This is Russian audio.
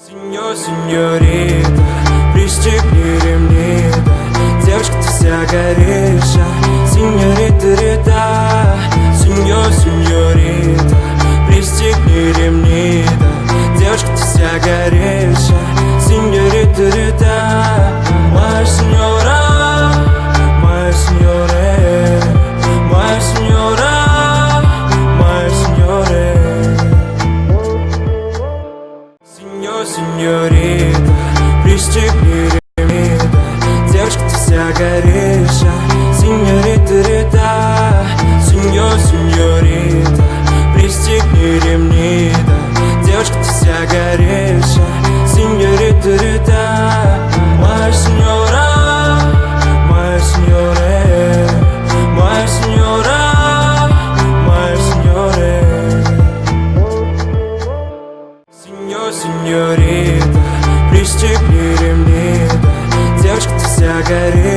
Сеньор, сеньорита, пристегни ремни, да. Девочка, ты вся горишь, сеньорита, рита. Сеньор, сеньорита, пристегни ремни, да. Девочка, ты вся горишь, сеньорита, рита. Моя сеньора, моя сеньоре, моя сеньора, моя сеньоре. Сеньор, сеньорита, пристегни ремни, да. Девочка, ты вся горишь, сеньорита, рита. Сеньор, сеньорита, пристегни ремни, да. Девочка, ты вся горишь, сеньорита, рита. Моя сеньора, моя сеньоре, моя сеньора, моя сеньоре. Сеньор, сеньорита, пристегни ремни, да. Девочка, ты вся горишь.